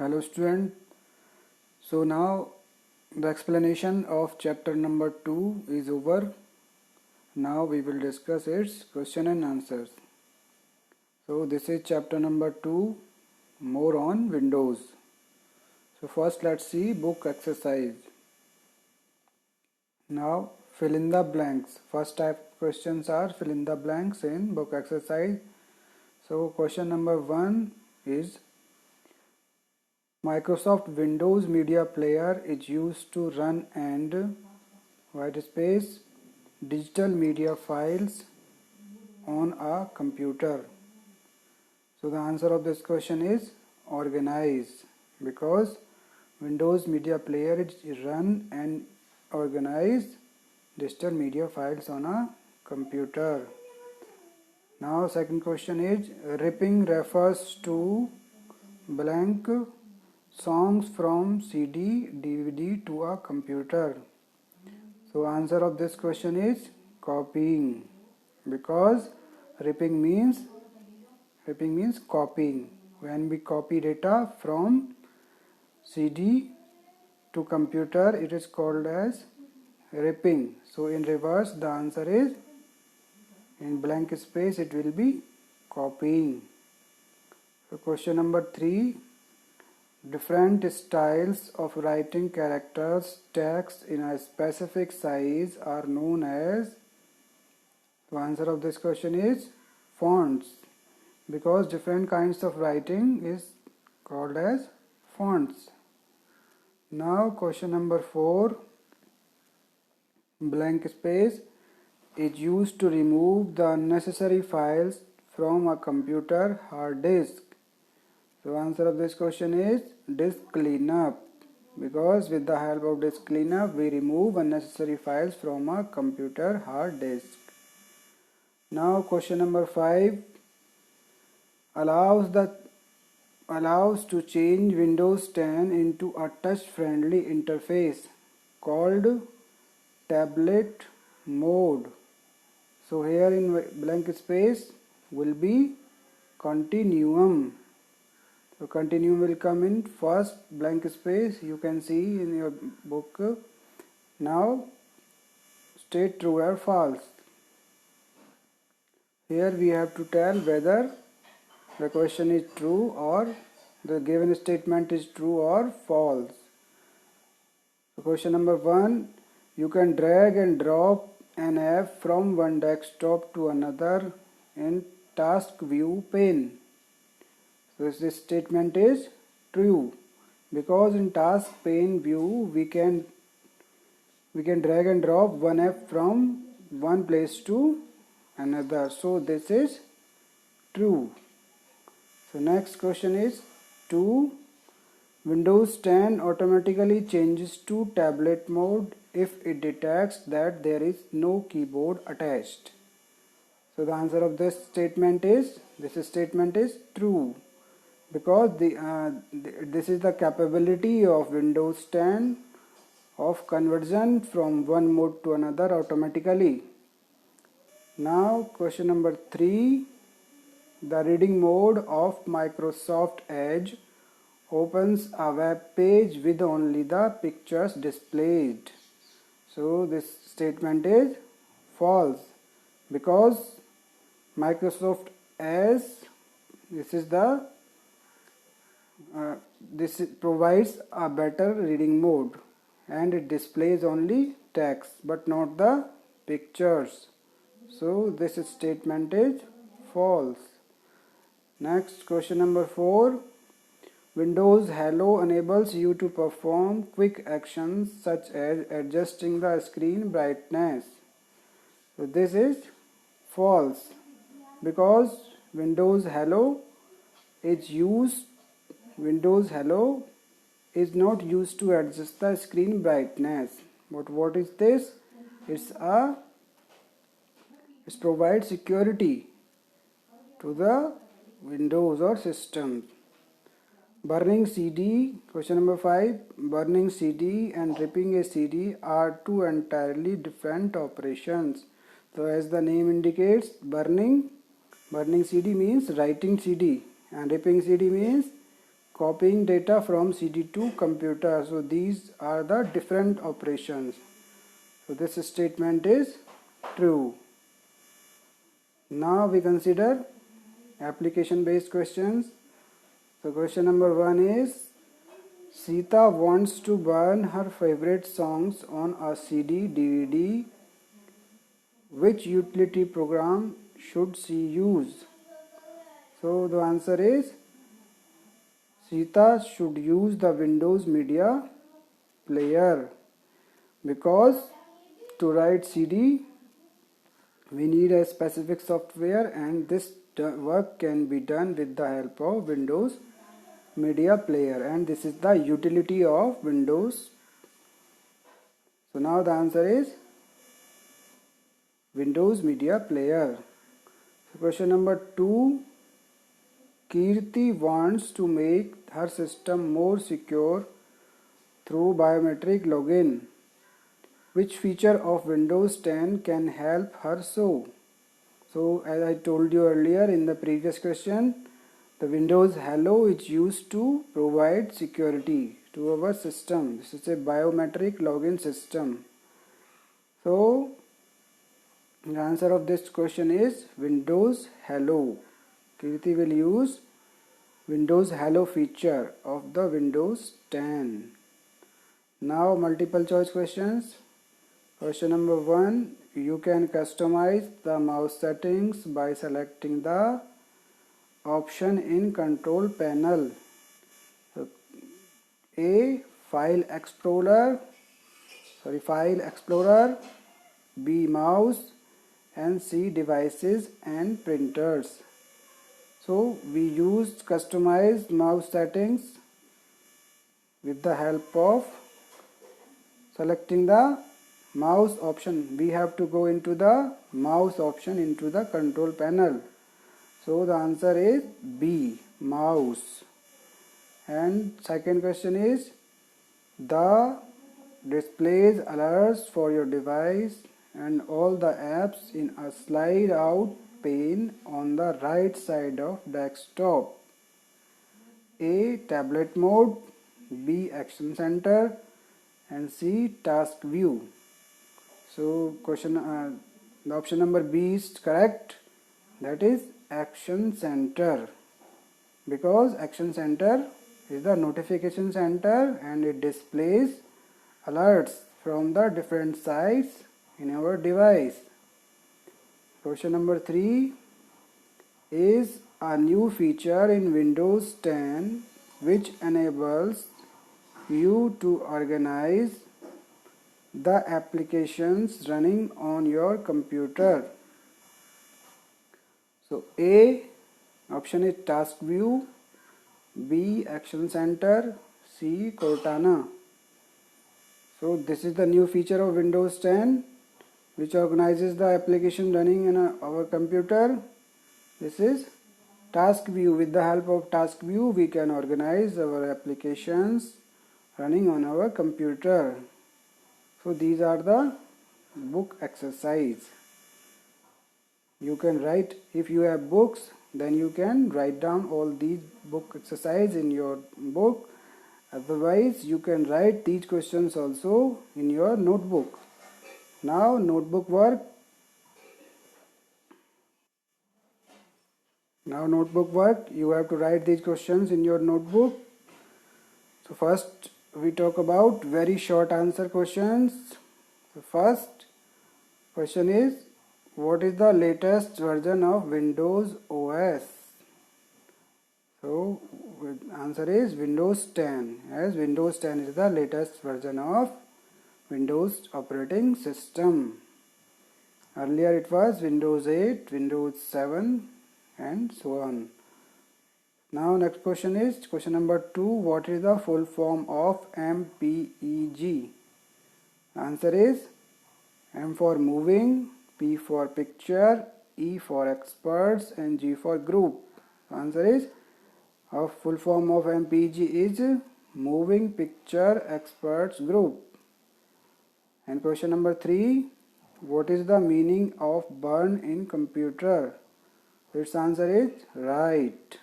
Hello student. So now the explanation of chapter number 2 is over. Now we will discuss its question and answers. So this is chapter number 2, more on Windows. So first let's see book exercise. Now fill in the blanks. First type questions are fill in the blanks in book exercise. So question number 1 is Microsoft Windows Media Player is used to run and white space digital media files on a computer. So the answer of this question is organize, because Windows Media Player is run and organize digital media files on a computer. Now second question is ripping refers to blank songs from CD, DVD to a computer. So answer of this question is copying, because ripping means copying. When we copy data from CD to computer, it is called as ripping. So in reverse, the answer is, in blank space, it will be copying. So question number 3. Different styles of writing characters text in a specific size are known as. The answer of this question is fonts, because different kinds of writing is called as fonts. Now question number 4. Blank space is used to remove the unnecessary files from a computer hard disk. So answer of this question is disk cleanup, because with the help of disk cleanup we remove unnecessary files from a computer hard disk. Now question number 5 allows to change Windows 10 into a touch friendly interface called tablet mode. So here in blank space will be continuum. So continuum will come in first blank space, you can see in your book. Now state true or false. Here we have to tell whether the question is true or the given statement is true or false. So question number 1, you can drag and drop an app from one desktop to another in task view pane. So this statement is true, because in task pane view we can drag and drop one app from one place to another. So this is true. So next question is 2. Windows 10 automatically changes to tablet mode if it detects that there is no keyboard attached. So the answer of this statement is true, because this is the capability of Windows 10 of conversion from one mode to another automatically. Now question number 3. The reading mode of Microsoft Edge opens a web page with only the pictures displayed. So this statement is false, because Microsoft Edge, this provides a better reading mode and it displays only text but not the pictures. So this statement is false. Next question number 4. Windows Hello enables you to perform quick actions such as adjusting the screen brightness. So this is false, because Windows Hello is not used to adjust the screen brightness. But what is this? It provides security to the Windows or system. Burning CD, question number 5. Burning CD and ripping a CD are two entirely different operations. So as the name indicates, burning CD means writing CD and ripping CD means copying data from CD to computer. So these are the different operations. So this statement is true. Now we consider application based questions. So question number 1 is, Sita wants to burn her favorite songs on a CD DVD. Which utility program should she use? So the answer is, Sita should use the Windows Media Player, because to write CD we need a specific software, and this work can be done with the help of Windows Media Player, and this is the utility of Windows. So now the answer is Windows Media Player. So question number 2, Kirti wants to make her system more secure through biometric login. Which feature of Windows 10 can help her so? So as I told you earlier in the previous question, the Windows Hello is used to provide security to our system. This is a biometric login system. So the answer of this question is Windows Hello. Kirti will use Windows Hello feature of the Windows 10. Now multiple choice questions. Question number 1, you can customize the mouse settings by selecting the option in control panel. So, A. File Explorer, B. Mouse, and C. Devices and printers. So we used customized mouse settings with the help of selecting the mouse option. We have to go into the mouse option into the control panel. So the answer is B, mouse. And second question is, the displays alerts for your device and all the apps in a slide out pane on the right side of desktop. A. Tablet mode, B. Action Center, and C. Task View. So the option number B is correct. That is Action Center, because Action Center is the notification center and it displays alerts from the different sites in our device. Question number 3 is a new feature in Windows 10 which enables you to organize the applications running on your computer. So A option is Task View, B Action Center, C Cortana. So this is the new feature of Windows 10 which organizes the application running in our computer. This is Task View. With the help of Task View we can organize our applications running on our computer. So these are the book exercise. You can write, if you have books, then you can write down all these book exercise in your book. Otherwise you can write these questions also in your notebook. Now notebook work. You have to write these questions in your notebook. So first we talk about very short answer questions. The first question is, what is the latest version of Windows OS? So answer is Windows 10, as Windows 10 is the latest version of Windows operating system. Earlier it was Windows 8, Windows 7 and so on. Now next question is question number 2. What is the full form of MPEG? Answer is M for moving, P for picture, E for experts and G for group. Answer is full form of MPEG is moving picture experts group. And question number 3. What is the meaning of burn in computer? Its answer is write.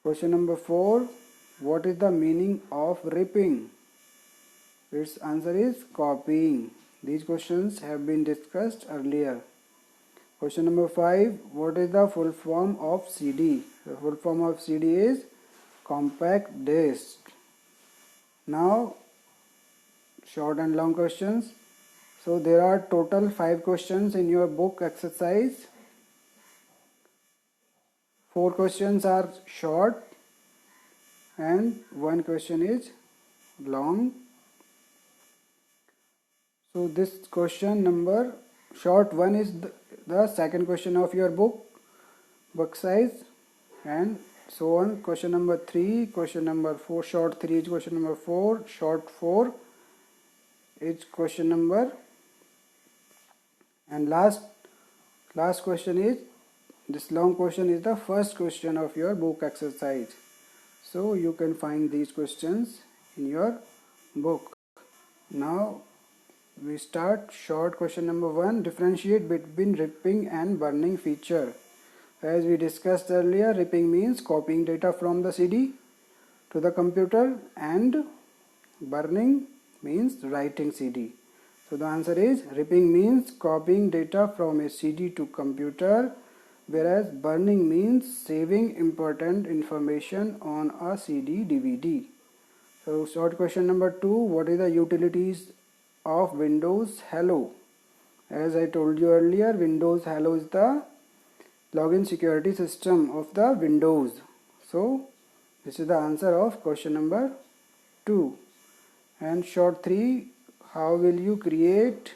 Question number 4. What is the meaning of ripping? Its answer is copying. These questions have been discussed earlier. Question number 5. What is the full form of CD? The full form of CD is compact disc. Now, short and long questions. So there are total 5 questions in your book exercise. 4 questions are short and 1 question is long. So this question number short 1 is the second question of your book size, and so on. Question number 3, question number 4, short 3 is question number 4, short 4 is question number, and last question is, this long question is the first question of your book exercise. So you can find these questions in your book. Now we start. Short question number 1. Differentiate between ripping and burning feature. As we discussed earlier, ripping means copying data from the CD to the computer, and burning means writing CD. So the answer is, ripping means copying data from a CD to computer, whereas burning means saving important information on a CD DVD. So short question number 2. What is the utilities of Windows Hello? As I told you earlier, Windows Hello is the login security system of the Windows. So this is the answer of question number 2. And short 3. How will you create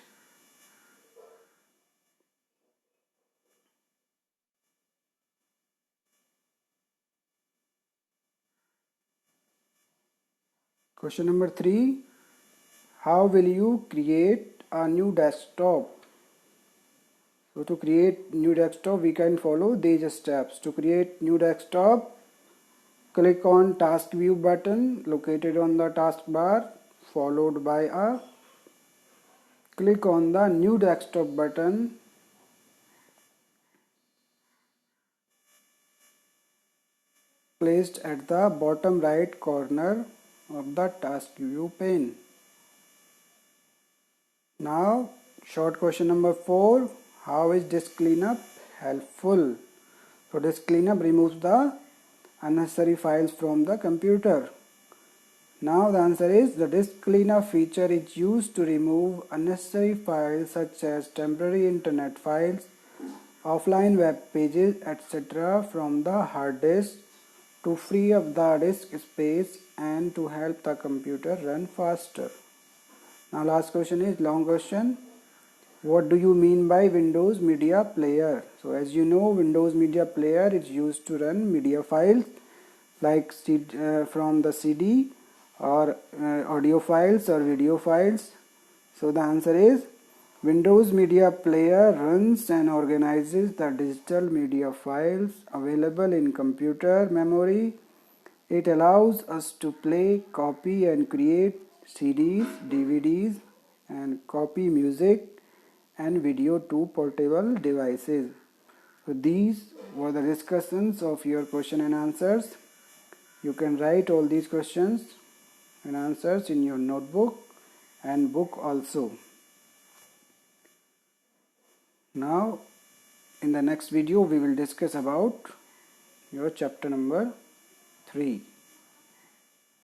question number 3. How will you create a new desktop? So to create new desktop, we can follow these steps. To create new desktop, click on task view button located on the taskbar, followed by a click on the new desktop button. Placed at the bottom right corner of the task view pane. Now, short question number 4. How is disk cleanup helpful? So disk cleanup removes the unnecessary files from the computer. Now the answer is, the disk cleanup feature is used to remove unnecessary files such as temporary internet files, offline web pages, etc. from the hard disk, to free up the disk space and to help the computer run faster. Now last question is long question. What do you mean by Windows Media Player? So as you know, Windows Media Player is used to run media files like from the CD, or audio files or video files. So the answer is, Windows Media Player runs and organizes the digital media files available in computer memory. It allows us to play, copy and create CDs, DVDs, and copy music and video to portable devices. So these were the discussions of your question and answers. You can write all these questions and answers in your notebook and book also. Now in the next video we will discuss about your chapter number 3.